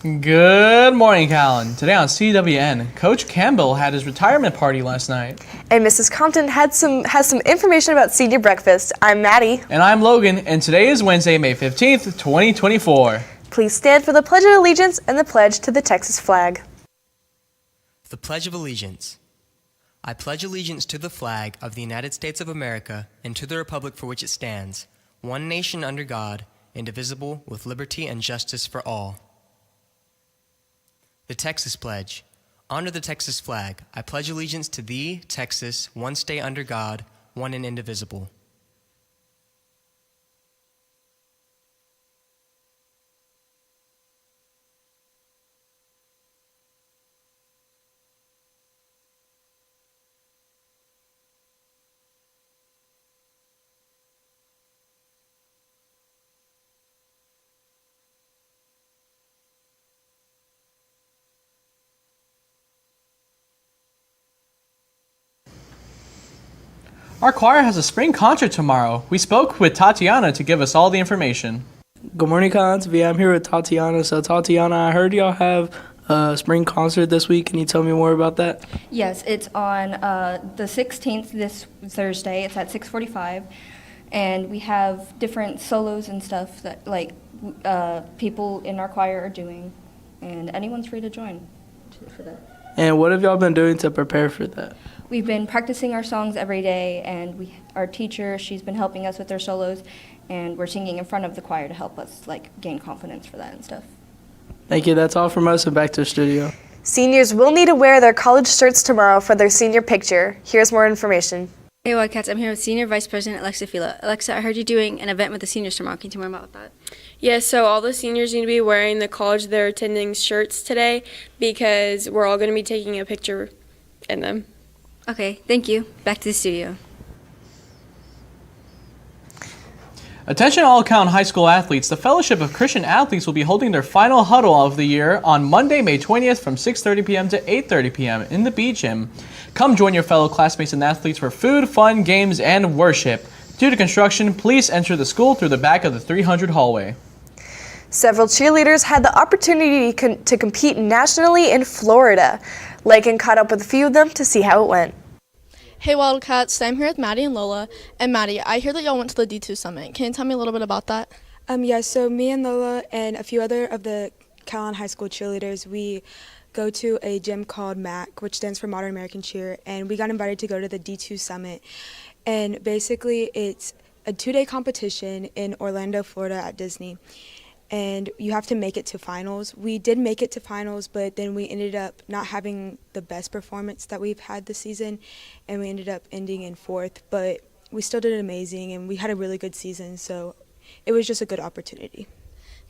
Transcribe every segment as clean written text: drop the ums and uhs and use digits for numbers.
Good morning, Calallen. Today on CWN, Coach Campbell had his retirement party last night. And Mrs. Compton has some information about senior breakfast. I'm Maddie. And I'm Logan, and today is Wednesday, May 15th, 2024. Please stand for the Pledge of Allegiance and the pledge to the Texas flag. The Pledge of Allegiance. I pledge allegiance to the flag of the United States of America and to the republic for which it stands, one nation under God, indivisible, with liberty and justice for all. The Texas Pledge. Under the Texas flag, I pledge allegiance to thee, Texas, one state under God, one and indivisible. Our choir has a spring concert tomorrow. We spoke with Tatiana to give us all the information. Good morning, Calallen TV. I'm here with Tatiana. So, Tatiana, I heard y'all have a spring concert this week. Can you tell me more about that? Yes, it's on the 16th, this Thursday. It's at 6:45, and we have different solos and stuff that people in our choir are doing, and anyone's free to join for that. And what have y'all been doing to prepare for that? We've been practicing our songs every day, and our teacher, she's been helping us with our solos, and we're singing in front of the choir to help us gain confidence for that and stuff. Thank you. That's all from us, and back to the studio. Seniors will need to wear their college shirts tomorrow for their senior picture. Here's more information. Hey Wildcats, I'm here with Senior Vice President Alexa Fila. Alexa, I heard you doing an event with the seniors tomorrow. Can you tell me more about that? Yes, so all the seniors need to be wearing the college they're attending shirts today because we're all going to be taking a picture in them. Okay, thank you. Back to the studio. Attention all Calallen High School athletes. The Fellowship of Christian Athletes will be holding their final huddle of the year on Monday, May 20th from 6:30 p.m. to 8:30 p.m. in the B Gym. Come join your fellow classmates and athletes for food, fun, games, and worship. Due to construction, please enter the school through the back of the 300 hallway. Several cheerleaders had the opportunity to compete nationally in Florida. Lakin caught up with a few of them to see how it went. Hey Wildcats, I'm here with Maddie and Lola. And Maddie, I hear that y'all went to the D2 Summit. Can you tell me a little bit about that? So me and Lola and a few other of the Calallen High School cheerleaders, we go to a gym called MAC, which stands for Modern American Cheer, and we got invited to go to the D2 Summit. And basically it's a 2-day competition in Orlando, Florida at Disney. And you have to make it to finals. We did make it to finals, but then we ended up not having the best performance that we've had this season, and we ended up ending in 4th, but we still did amazing, and we had a really good season, so it was just a good opportunity.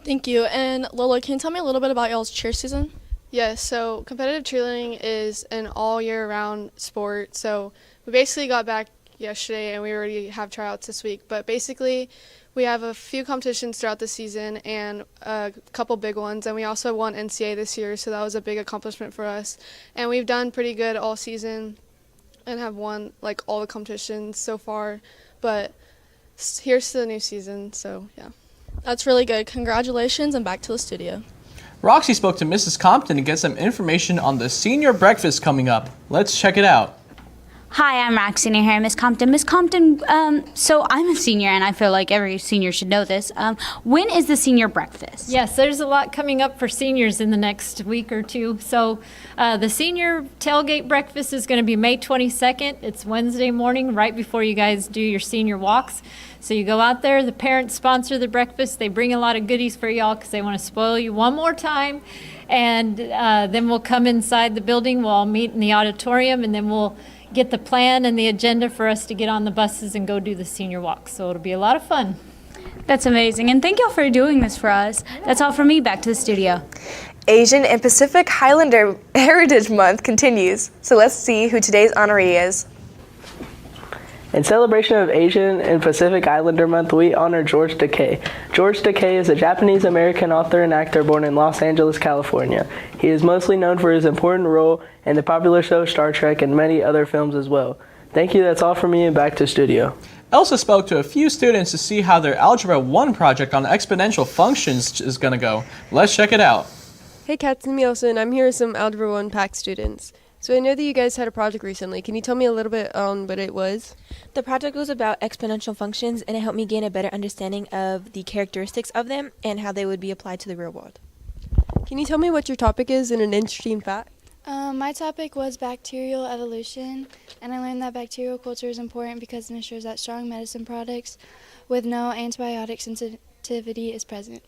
Thank you. And Lola, can you tell me a little bit about y'all's cheer season? Yes, so competitive cheerleading is an all year round sport. So we basically got back yesterday and we already have tryouts this week, but basically we have a few competitions throughout the season and a couple big ones, and we also won NCAA this year, so that was a big accomplishment for us. And we've done pretty good all season and have won all the competitions so far, but here's to the new season, so yeah. That's really good. Congratulations, and back to the studio. Roxy spoke to Mrs. Compton to get some information on the senior breakfast coming up. Let's check it out. Hi, I'm Roxanne here, Miss Compton. Miss Compton, so I'm a senior, and I feel like every senior should know this. When is the senior breakfast? Yes, there's a lot coming up for seniors in the next week or two. So the senior tailgate breakfast is going to be May 22nd. It's Wednesday morning, right before you guys do your senior walks. So you go out there, the parents sponsor the breakfast. They bring a lot of goodies for y'all because they want to spoil you one more time. And then we'll come inside the building. We'll all meet in the auditorium, and then we'll get the plan and the agenda for us to get on the buses and go do the senior walk. So it'll be a lot of fun. That's amazing, and thank y'all for doing this for us. That's all from me. Back to the studio. Asian and Pacific Islander Heritage Month continues. So let's see who today's honoree is. In celebration of Asian and Pacific Islander Month, we honor George Takei. George Takei is a Japanese-American author and actor born in Los Angeles, California. He is mostly known for his important role in the popular show Star Trek and many other films as well. Thank you, that's all from me, and back to studio. Elsa spoke to a few students to see how their Algebra 1 project on exponential functions is going to go. Let's check it out. Hey, Captain Nielsen. I'm here with some Algebra 1 PAC students. So I know that you guys had a project recently. Can you tell me a little bit on what it was? The project was about exponential functions, and it helped me gain a better understanding of the characteristics of them and how they would be applied to the real world. Can you tell me what your topic is in an interesting fact? My topic was bacterial evolution, and I learned that bacterial culture is important because it ensures that strong medicine products with no antibiotic sensitivity is present.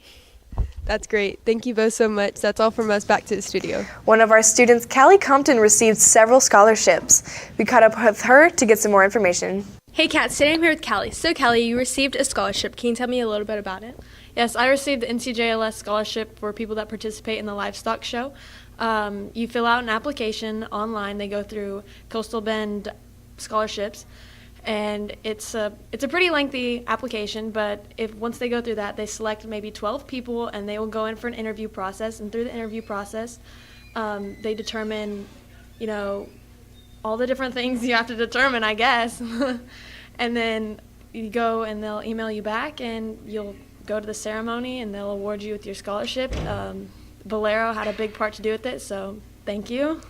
That's great. Thank you both so much. That's all from us. Back to the studio. One of our students, Callie Compton, received several scholarships. We caught up with her to get some more information. Hey Kat, today I'm here with Callie. So Callie, you received a scholarship. Can you tell me a little bit about it? Yes, I received the NCJLS scholarship for people that participate in the livestock show. You fill out an application online. They go through Coastal Bend scholarships, and it's a pretty lengthy application. But once they go through that, they select maybe 12 people, and they will go in for an interview process. And through the interview process, they determine, all the different things you have to determine, I guess. And then you go, and they'll email you back, and you'll go to the ceremony, and they'll award you with your scholarship. Valero had a big part to do with it, so thank you.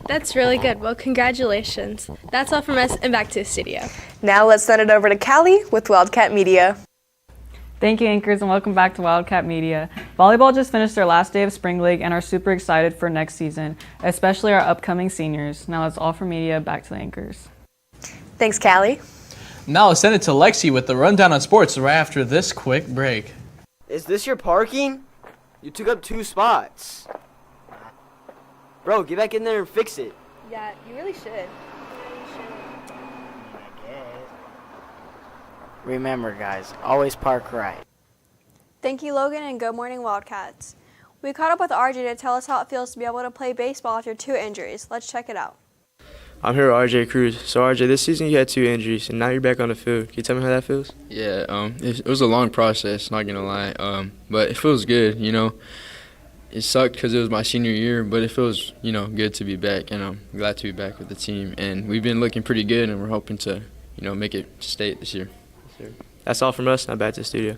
That's really good. Well, congratulations. That's all from us, and back to the studio. Now let's send it over to Callie with Wildcat Media. Thank you, anchors, and welcome back to Wildcat Media. Volleyball just finished their last day of spring league and are super excited for next season, especially our upcoming seniors. Now that's all for media. Back to the anchors. Thanks, Callie. Now let's send it to Lexi with the rundown on sports right after this quick break. Is this your parking? You took up 2 spots. Bro, get back in there and fix it. Yeah, you really should. Remember, guys, always park right. Thank you, Logan, and good morning, Wildcats. We caught up with RJ to tell us how it feels to be able to play baseball after 2 injuries. Let's check it out. I'm here with RJ Cruz. So RJ, this season you had 2 injuries, and now you're back on the field. Can you tell me how that feels? Yeah, it was a long process, not gonna lie. But it feels good, It sucked because it was my senior year, but it feels, good to be back, and I'm glad to be back with the team. And we've been looking pretty good, and we're hoping to, make it to state this year. That's all from us. Now back to the studio.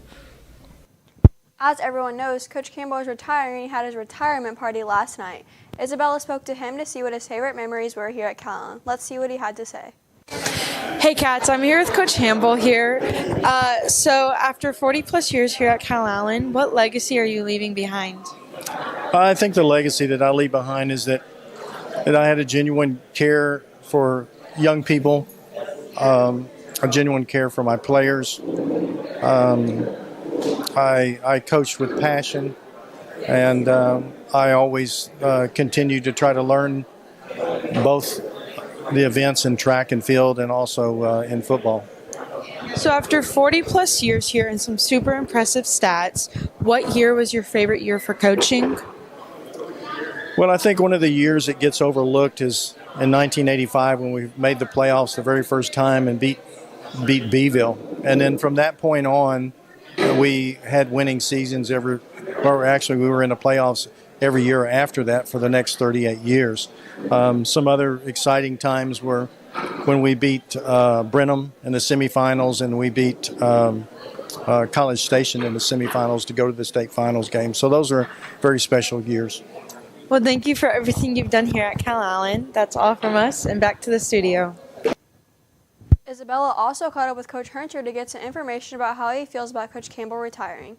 As everyone knows, Coach Campbell is retiring and he had his retirement party last night. Isabella spoke to him to see what his favorite memories were here at Calallen. Let's see what he had to say. Hey Cats, I'm here with Coach Campbell here. So after 40 plus years here at Calallen, what legacy are you leaving behind? I think the legacy that I leave behind is that I had a genuine care for young people, a genuine care for my players. I coached with passion, and I always continue to try to learn both the events in track and field and also in football. So after 40 plus years here and some super impressive stats, what year was your favorite year for coaching? Well, I think one of the years that gets overlooked is in 1985 when we made the playoffs the very first time and beat Beeville. And then from that point on, we had winning seasons we were in the playoffs every year after that for the next 38 years. Some other exciting times were when we beat Brenham in the semifinals, and we beat College Station in the semifinals to go to the state finals game. So those are very special years. Well, thank you for everything you've done here at Calallen. That's all from us, and back to the studio. Isabella also caught up with Coach Hernter to get some information about how he feels about Coach Campbell retiring.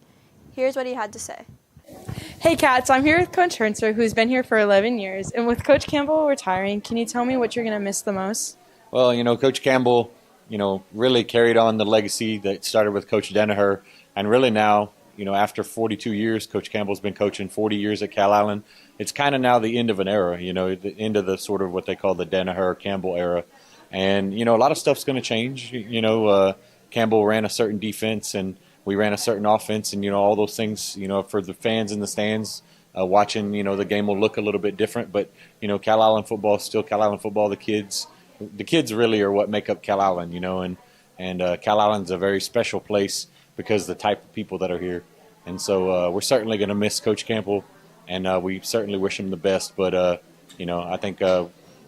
Here's what he had to say. Hey Cats, I'm here with Coach Hernter, who's been here for 11 years. And with Coach Campbell retiring, can you tell me what you're going to miss the most? Well, Coach Campbell, really carried on the legacy that started with Coach Danaher. And really now, after 42 years, Coach Campbell's been coaching 40 years at Calallen. It's kind of now the end of an era, the end of the sort of what they call the Danaher-Campbell era. And, a lot of stuff's going to change. Campbell ran a certain defense and we ran a certain offense, and, all those things, for the fans in the stands watching, the game will look a little bit different. But, Calallen football is still Calallen football. The kids really are what make up Calallen, and Calallen's a very special place because of the type of people that are here. And so we're certainly going to miss Coach Campbell, and we certainly wish him the best. But, I think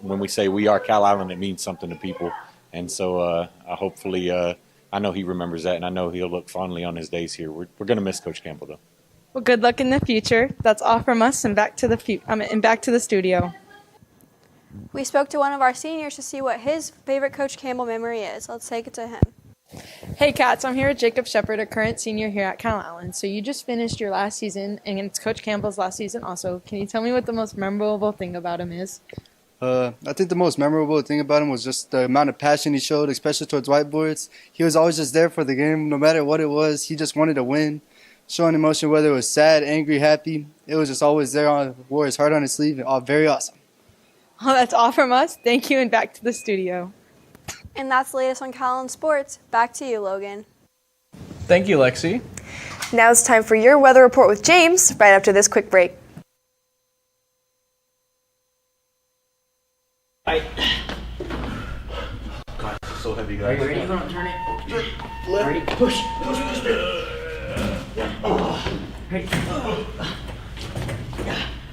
when we say we are Calallen, it means something to people. And so hopefully I know he remembers that, and I know he'll look fondly on his days here. We're going to miss Coach Campbell, though. Well, good luck in the future. That's all from us, and back to the studio. We spoke to one of our seniors to see what his favorite Coach Campbell memory is. Let's take it to him. Hey Cats, I'm here with Jacob Shepard, a current senior here at Calallen. So you just finished your last season, and it's Coach Campbell's last season also. Can you tell me what the most memorable thing about him is? I think the most memorable thing about him was just the amount of passion he showed, especially towards whiteboards. He was always just there for the game, no matter what it was. He just wanted to win, showing emotion, whether it was sad, angry, happy. It was just always there, wore his heart on his sleeve. All very awesome. Well, that's all from us. Thank you, and back to the studio. And that's the latest on Calallen Sports. Back to you, Logan. Thank you, Lexi. Now it's time for your weather report with James, right after this quick break. God, it's so heavy, guys. Are you ready? You're gonna turn it. Left. Ready? Push. Ready?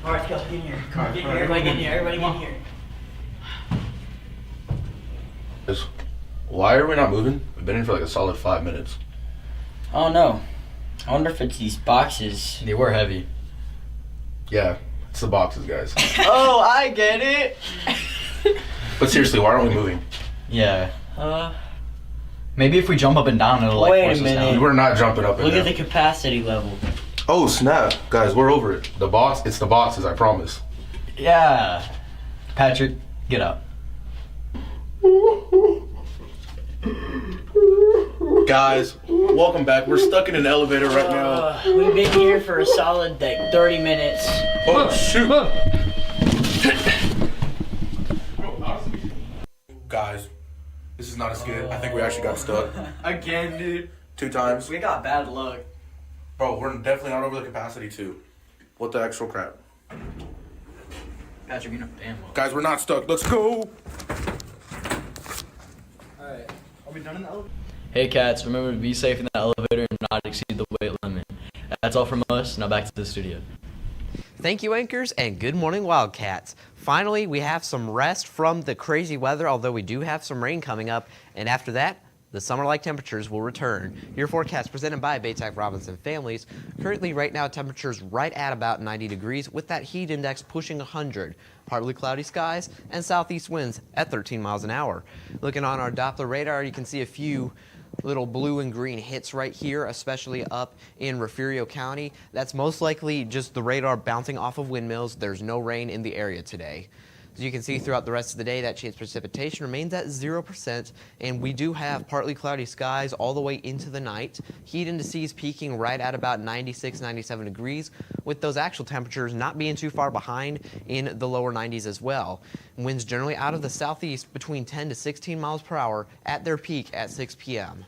All right, go. Get in here. Come on, get in here. Everybody get in here. Everybody get in here. Why are we not moving? We've been in for like a solid 5 minutes. Oh no. I wonder if it's these boxes. They were heavy. Yeah, it's the boxes, guys. Oh, I get it. But seriously, why aren't we moving? Yeah. Maybe if we jump up and down, it'll like force us down. We're not jumping up and Look down. at the capacity level. Oh snap, guys, we're over it. It's the boxes, I promise. Yeah. Patrick, get up. Guys, welcome back. We're stuck in an elevator right now. We've been here for a solid like 30 minutes. Oh shoot. Guys, this is not a skit. I think we actually got stuck. Again, dude. 2 times. We got bad luck. Bro, we're definitely not over the capacity too. What the actual crap? Patrick, you're in a damn luck. Guys, we're not stuck. Let's go. Alright. Are we done in the elevator? Hey cats, remember to be safe in the elevator and not exceed the weight limit. That's all from us. Now back to the studio. Thank you, anchors, and good morning, Wildcats. Finally, we have some rest from the crazy weather, although we do have some rain coming up, and after that, the summer-like temperatures will return. Your forecast presented by Baytech Robinson Families. Currently, right now, temperatures right at about 90 degrees with that heat index pushing 100. Partly cloudy skies and southeast winds at 13 miles an hour. Looking on our Doppler radar, you can see a few little blue and green hits right here, especially up in Refugio County. That's most likely just the radar bouncing off of windmills. There's no rain in the area today. As you can see throughout the rest of the day, that chance of precipitation remains at 0%, and we do have partly cloudy skies all the way into the night. Heat indices peaking right at about 96, 97 degrees, with those actual temperatures not being too far behind in the lower 90s as well. Winds generally out of the southeast between 10 to 16 miles per hour at their peak at 6 p.m.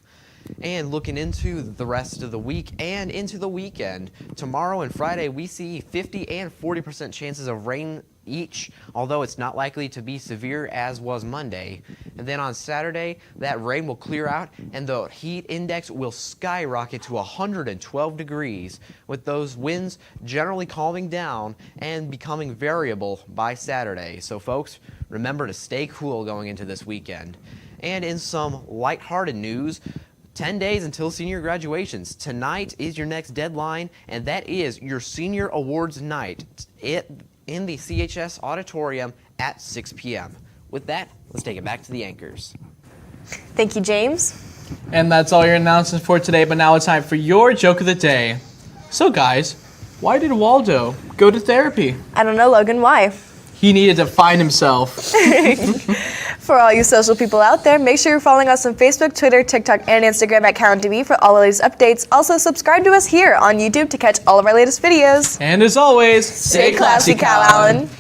And looking into the rest of the week and into the weekend, tomorrow and Friday we see 50 and 40% chances of rain each, although it's not likely to be severe as was Monday. And then on Saturday, that rain will clear out and the heat index will skyrocket to 112 degrees, with those winds generally calming down and becoming variable by Saturday. So folks, remember to stay cool going into this weekend. And in some lighthearted news, 10 days until senior graduations. Tonight is your next deadline, and that is your senior awards night in the CHS auditorium at 6 p.m. With that, let's take it back to the anchors. Thank you, James. And that's all your announcements for today, but now it's time for your joke of the day. So guys, why did Waldo go to therapy? I don't know, Logan, why? He needed to find himself. For all you social people out there, make sure you're following us on Facebook, Twitter, TikTok, and Instagram at CalallenTV for all the latest updates. Also, subscribe to us here on YouTube to catch all of our latest videos. And as always, stay classy, Calallen.